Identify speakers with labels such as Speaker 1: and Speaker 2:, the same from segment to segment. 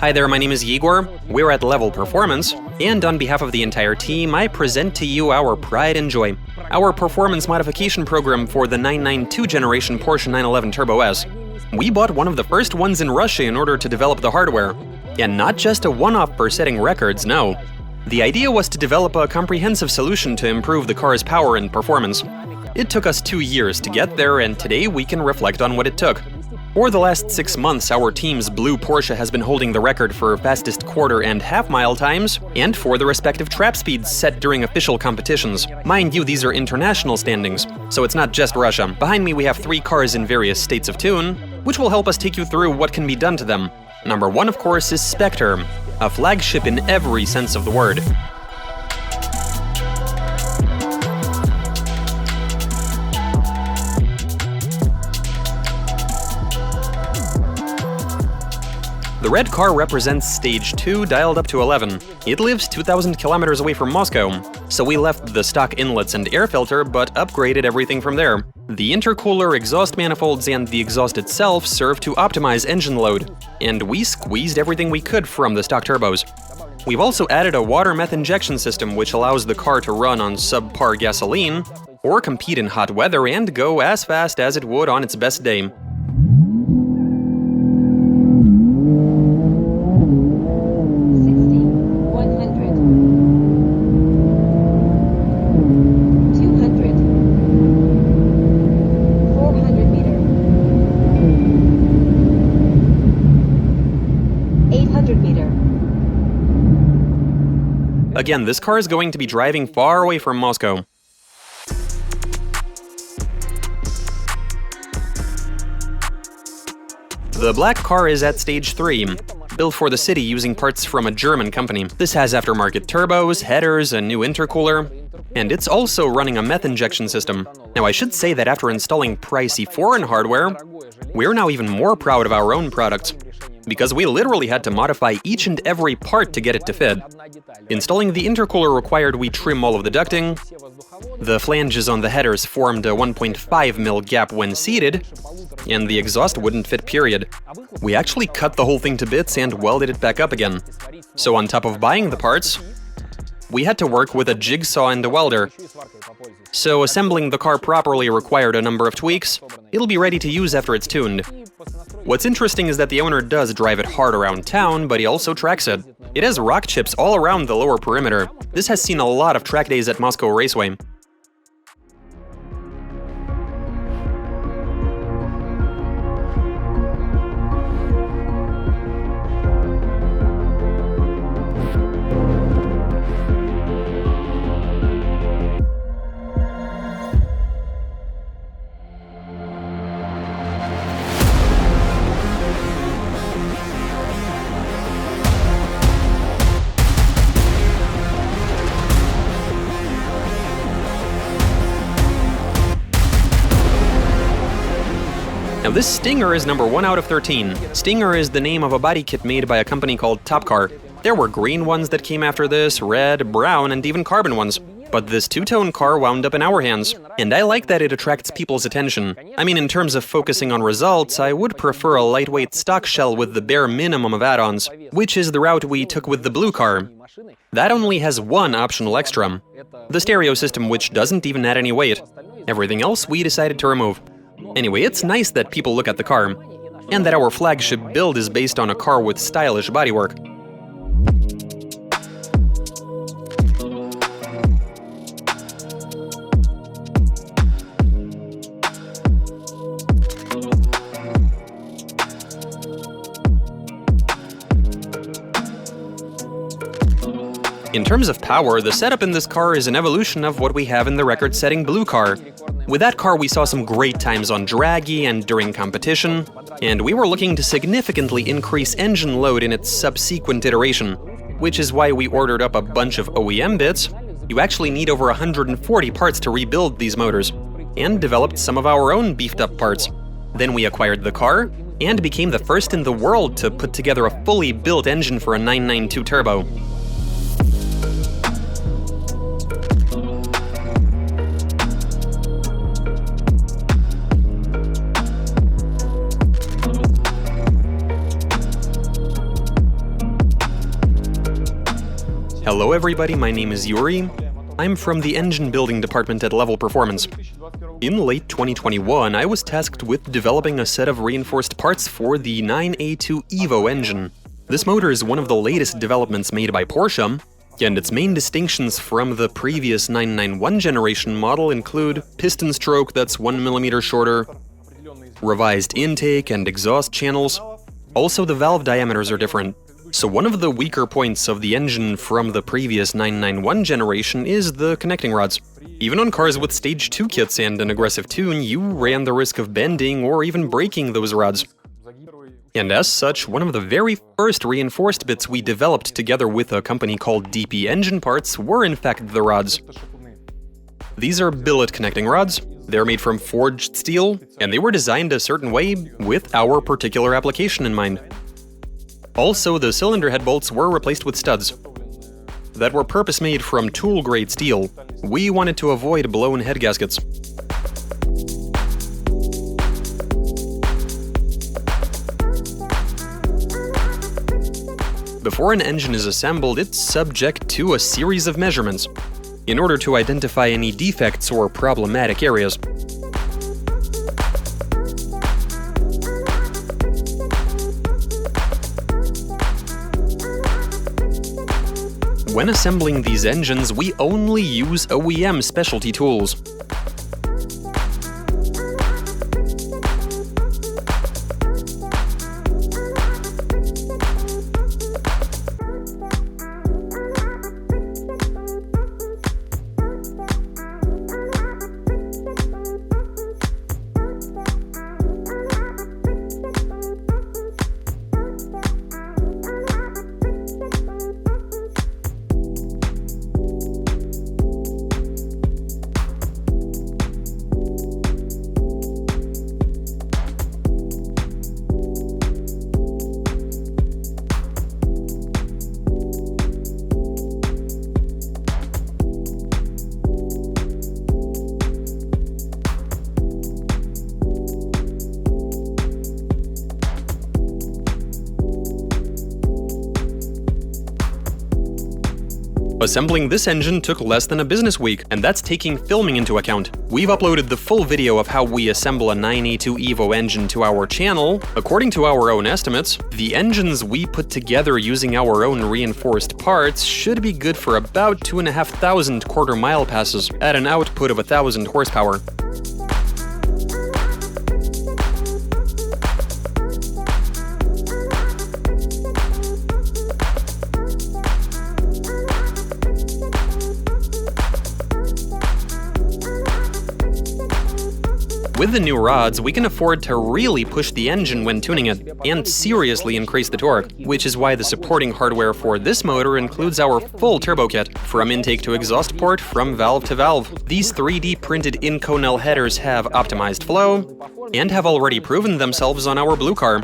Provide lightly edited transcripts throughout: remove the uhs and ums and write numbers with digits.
Speaker 1: Hi there, my name is Igor, we're at Level Performance, and on behalf of the entire team, I present to you our pride and joy, our performance modification program for the 992 generation Porsche 911 Turbo S. We bought one of the first ones in Russia in order to develop the hardware. And not just a one-off for setting records, no. The idea was to develop a comprehensive solution to improve the car's power and performance. It took us 2 years to get there, and today we can reflect on what it took. For the last 6 months, our team's blue Porsche has been holding the record for fastest quarter and half-mile times, and for the respective trap speeds set during official competitions. Mind you, these are international standings, so it's not just Russia. Behind me we have 3 cars in various states of tune, which will help us take you through what can be done to them. Number 1, of course, is SPECTER, a flagship in every sense of the word. The red car represents stage 2 dialed up to 11. It lives 2,000 kilometers away from Moscow, so we left the stock inlets and air filter but upgraded everything from there. The intercooler, exhaust manifolds, and the exhaust itself serve to optimize engine load, and we squeezed everything we could from the stock turbos. We've also added a water meth injection system which allows the car to run on subpar gasoline, or compete in hot weather and go as fast as it would on its best day. Again, this car is going to be driving far away from Moscow. The black car is at stage 3, built for the city using parts from a German company. This has aftermarket turbos, headers, a new intercooler, and it's also running a meth injection system. Now I should say that after installing pricey foreign hardware, we're now even more proud of our own products, because we literally had to modify each and every part to get it to fit. Installing the intercooler required we trim all of the ducting. The flanges on the headers formed a 1.5 mil gap when seated, and the exhaust wouldn't fit, period. We actually cut the whole thing to bits and welded it back up again. So on top of buying the parts, we had to work with a jigsaw and a welder. So assembling the car properly required a number of tweaks. It'll be ready to use after it's tuned. What's interesting is that the owner does drive it hard around town, but he also tracks it. It has rock chips all around the lower perimeter. This has seen a lot of track days at Moscow Raceway. Now this Stinger is number 1 out of 13. Stinger is the name of a body kit made by a company called TopCar. There were green ones that came after this, red, brown, and even carbon ones. But this two-tone car wound up in our hands, and I like that it attracts people's attention. I mean, in terms of focusing on results, I would prefer a lightweight stock shell with the bare minimum of add-ons, which is the route we took with the blue car. That only has one optional extra: the stereo system, which doesn't even add any weight. Everything else we decided to remove. Anyway, it's nice that people look at the car, and that our flagship build is based on a car with stylish bodywork. In terms of power, the setup in this car is an evolution of what we have in the record-setting blue car. With that car we saw some great times on draggy and during competition, and we were looking to significantly increase engine load in its subsequent iteration, which is why we ordered up a bunch of OEM bits. You actually need over 140 parts to rebuild these motors, and developed some of our own beefed-up parts. Then we acquired the car, and became the first in the world to put together a fully built engine for a 992 turbo. Hello everybody, my name is Yuri. I'm from the engine building department at Level Performance. In late 2021, I was tasked with developing a set of reinforced parts for the 9A2 Evo engine. This motor is one of the latest developments made by Porsche, and its main distinctions from the previous 991 generation model include piston stroke that's 1 mm shorter, revised intake and exhaust channels. Also, the valve diameters are different. So one of the weaker points of the engine from the previous 991 generation is the connecting rods. Even on cars with Stage 2 kits and an aggressive tune, you ran the risk of bending or even breaking those rods. And as such, one of the very first reinforced bits we developed together with a company called DP Engine Parts were in fact the rods. These are billet connecting rods. They're made from forged steel, and they were designed a certain way with our particular application in mind. Also, the cylinder head bolts were replaced with studs that were purpose-made from tool-grade steel. We wanted to avoid blown head gaskets. Before an engine is assembled, it's subject to a series of measurements in order to identify any defects or problematic areas. When assembling these engines, we only use OEM specialty tools. Assembling this engine took less than a business week, and that's taking filming into account. We've uploaded the full video of how we assemble a 9A2 Evo engine to our channel. According to our own estimates, the engines we put together using our own reinforced parts should be good for about 2,500 quarter-mile passes at an output of 1,000 horsepower. With the new rods, we can afford to really push the engine when tuning it, and seriously increase the torque, which is why the supporting hardware for this motor includes our full turbo kit, from intake to exhaust port, from valve to valve. These 3D printed Inconel headers have optimized flow, and have already proven themselves on our blue car.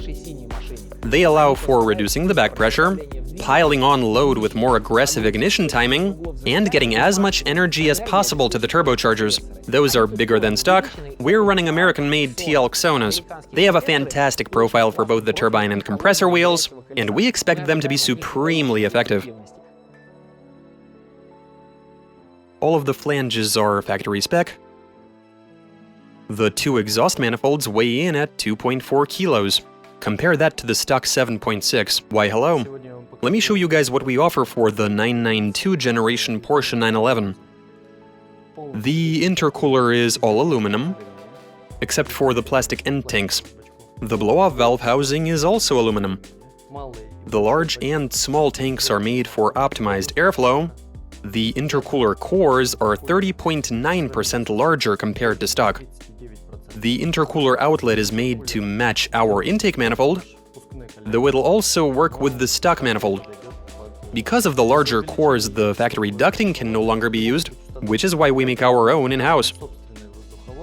Speaker 1: They allow for reducing the back pressure, piling on load with more aggressive ignition timing, and getting as much energy as possible to the turbochargers. Those are bigger than stock. We're running American-made LEVELxDP. They have a fantastic profile for both the turbine and compressor wheels, and we expect them to be supremely effective. All of the flanges are factory spec. The two exhaust manifolds weigh in at 2.4 kilos. Compare that to the stock 7.6. Why hello. Let me show you guys what we offer for the 992 generation Porsche 911. The intercooler is all aluminum, except for the plastic end tanks. The blow-off valve housing is also aluminum. The large and small tanks are made for optimized airflow. The intercooler cores are 30.9% larger compared to stock. The intercooler outlet is made to match our intake manifold, though it'll also work with the stock manifold. Because of the larger cores, the factory ducting can no longer be used, which is why we make our own in-house.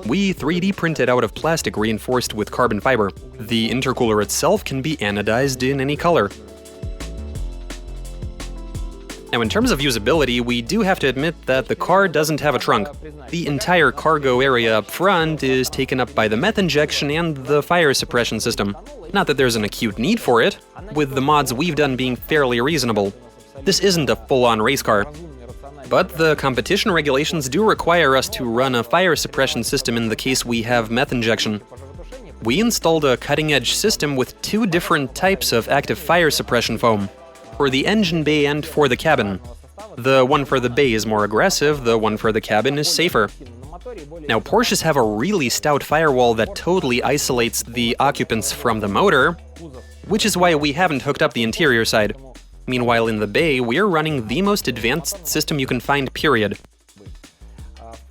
Speaker 1: We 3D printed out of plastic reinforced with carbon fiber. The intercooler itself can be anodized in any color. Now, in terms of usability, we do have to admit that the car doesn't have a trunk. The entire cargo area up front is taken up by the meth injection and the fire suppression system. Not that there's an acute need for it, with the mods we've done being fairly reasonable. This isn't a full-on race car. But the competition regulations do require us to run a fire suppression system in the case we have meth injection. We installed a cutting-edge system with 2 different types of active fire suppression foam, for the engine bay and for the cabin. The one for the bay is more aggressive, the one for the cabin is safer. Now, Porsches have a really stout firewall that totally isolates the occupants from the motor, which is why we haven't hooked up the interior side. Meanwhile, in the bay, we're running the most advanced system you can find, period.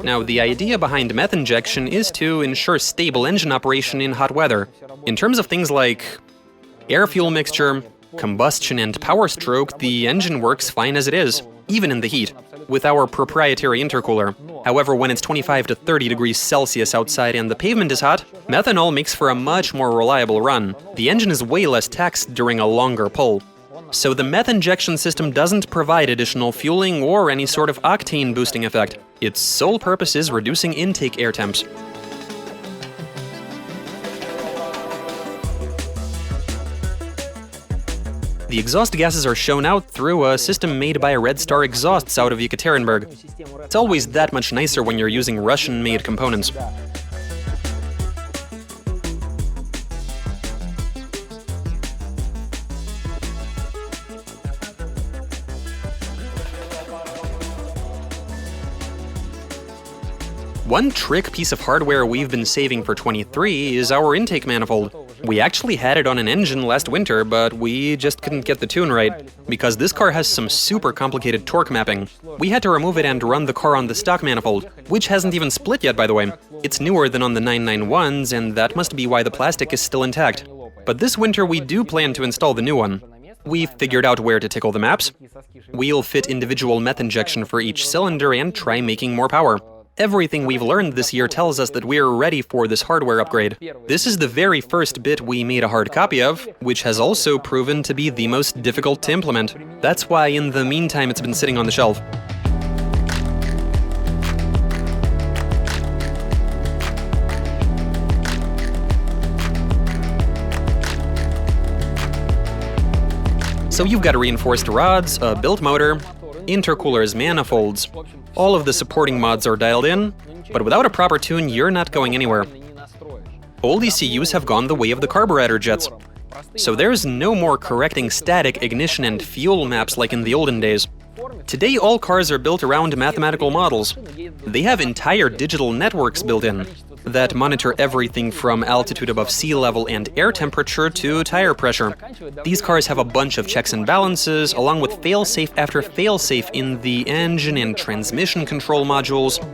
Speaker 1: Now, the idea behind meth injection is to ensure stable engine operation in hot weather. In terms of things like air-fuel mixture, combustion, and power stroke, the engine works fine as it is, even in the heat, with our proprietary intercooler. However, when it's 25 to 30 degrees Celsius outside and the pavement is hot, methanol makes for a much more reliable run. The engine is way less taxed during a longer pull. So the meth injection system doesn't provide additional fueling or any sort of octane boosting effect. Its sole purpose is reducing intake air temps. The exhaust gases are shown out through a system made by RedStar exhausts out of Yekaterinburg. It's always that much nicer when you're using Russian-made components. One trick piece of hardware we've been saving for 23 is our intake manifold. We actually had it on an engine last winter, but we just couldn't get the tune right, because this car has some super complicated torque mapping. We had to remove it and run the car on the stock manifold, which hasn't even split yet, by the way. It's newer than on the 991s, and that must be why the plastic is still intact. But this winter we do plan to install the new one. We've figured out where to tickle the maps. We'll fit individual meth injection for each cylinder and try making more power. Everything we've learned this year tells us that we're ready for this hardware upgrade. This is the very first bit we made a hard copy of, which has also proven to be the most difficult to implement. That's why in the meantime it's been sitting on the shelf. So you've got reinforced rods, a built motor, intercoolers, manifolds. All of the supporting mods are dialed in, but without a proper tune, you're not going anywhere. Old ECUs have gone the way of the carburetor jets. So there's no more correcting static, ignition, and fuel maps like in the olden days. Today, all cars are built around mathematical models. They have entire digital networks built in that monitor everything from altitude above sea level and air temperature to tire pressure. These cars have a bunch of checks and balances, along with fail-safe after fail-safe in the engine and transmission control modules.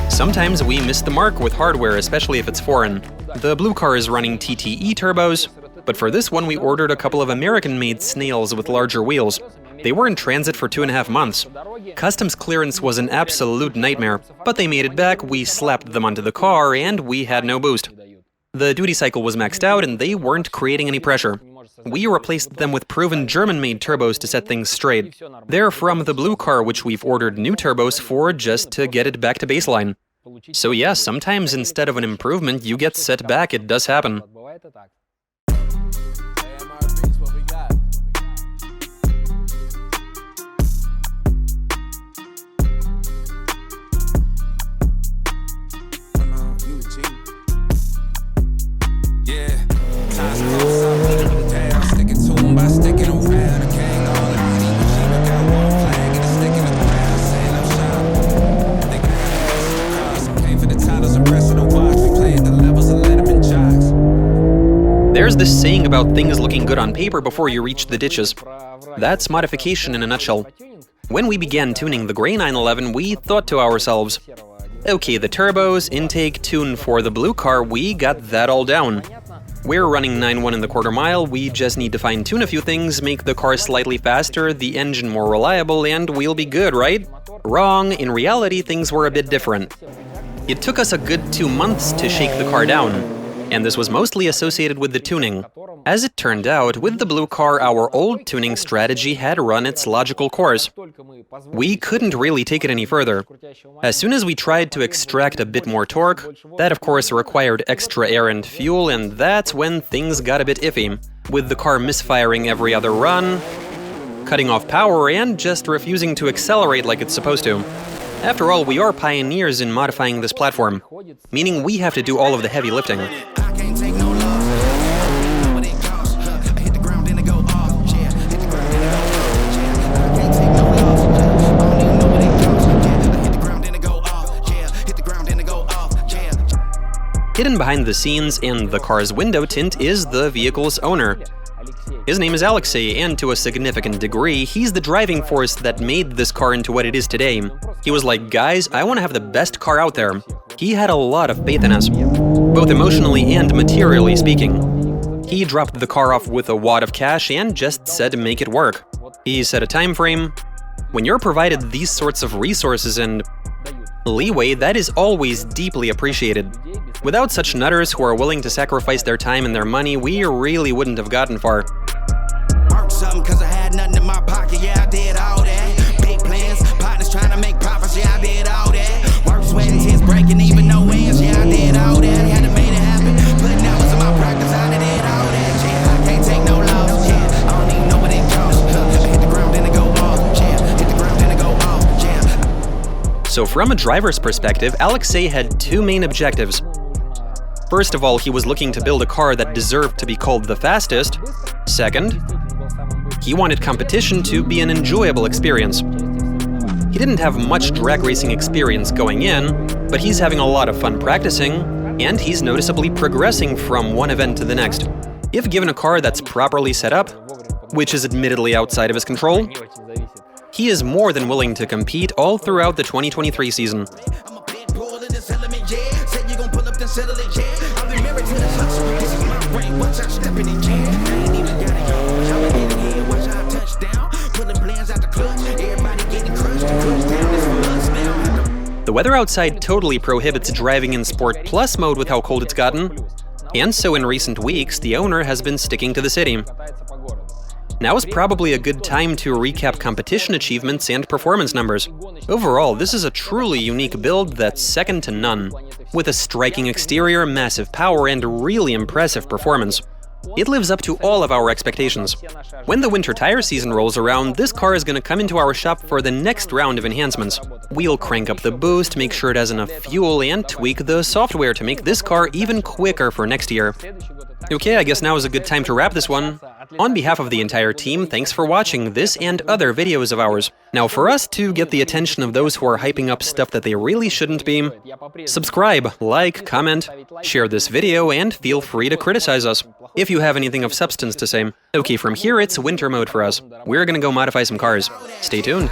Speaker 1: Sometimes we miss the mark with hardware, especially if it's foreign. The blue car is running TTE turbos, but for this one we ordered a couple of American-made snails with larger wheels. They were in transit for 2.5 months. Customs clearance was an absolute nightmare, but they made it back, we slapped them onto the car, and we had no boost. The duty cycle was maxed out and they weren't creating any pressure. We replaced them with proven German-made turbos to set things straight. They're from the blue car, which we've ordered new turbos for just to get it back to baseline. So yeah, sometimes instead of an improvement, you get set back. It does happen. There's this saying about things looking good on paper before you reach the ditches. That's modification in a nutshell. When we began tuning the gray 911, we thought to ourselves, okay, the turbos, intake, tune for the blue car, we got that all down. We're running 9.1 in the quarter mile, we just need to fine-tune a few things, make the car slightly faster, the engine more reliable, and we'll be good, right? Wrong, in reality things were a bit different. It took us a good 2 months to shake the car down. And this was mostly associated with the tuning. As it turned out, with the blue car, our old tuning strategy had run its logical course. We couldn't really take it any further. As soon as we tried to extract a bit more torque, that of course required extra air and fuel, and that's when things got a bit iffy, with the car misfiring every other run, cutting off power, and just refusing to accelerate like it's supposed to. After all, we are pioneers in modifying this platform, meaning we have to do all of the heavy lifting. Hidden behind the scenes in the car's window tint is the vehicle's owner. His name is Alexei, and to a significant degree, he's the driving force that made this car into what it is today. He was like, guys, I want to have the best car out there. He had a lot of faith in us, both emotionally and materially speaking. He dropped the car off with a wad of cash and just said make it work. He set a time frame. When you're provided these sorts of resources and leeway, that is always deeply appreciated. Without such nutters who are willing to sacrifice their time and their money, we really wouldn't have gotten far.
Speaker 2: Something cause I had nothing in my pocket, yeah, I did all that. Big plans, partners trying to make profits, yeah, I did all that. Work sweating, tears breaking, even no ends, yeah, I did all that. Had to make it happen, putting hours in my practice, I did all that, yeah. I can't take no loss, yeah. I don't even know what it costs. I hit the ground, then it go off, yeah. Hit the ground, then it go off, yeah.
Speaker 1: So from a driver's perspective, Alexei had two main objectives. First of all, he was looking to build a car that deserved to be called the fastest. Second, he wanted competition to be an enjoyable experience. He didn't have much drag racing experience going in, but he's having a lot of fun practicing, and he's noticeably progressing from one event to the next. If given a car that's properly set up, which is admittedly outside of his control, he is more than willing to compete all throughout the 2023 season. The weather outside totally prohibits driving in Sport Plus mode with how cold it's gotten, and so in recent weeks, the owner has been sticking to the city. Now is probably a good time to recap competition achievements and performance numbers. Overall, this is a truly unique build that's second to none, with a striking exterior, massive power, and really impressive performance. It lives up to all of our expectations. When the winter tire season rolls around, this car is going to come into our shop for the next round of enhancements. We'll crank up the boost, make sure it has enough fuel, and tweak the software to make this car even quicker for next year. Okay, I guess now is a good time to wrap this one. On behalf of the entire team, thanks for watching this and other videos of ours. Now for us to get the attention of those who are hyping up stuff that they really shouldn't be, subscribe, like, comment, share this video, and feel free to criticize us if you have anything of substance to say. Okay, from here it's winter mode for us. We're gonna go modify some cars. Stay tuned.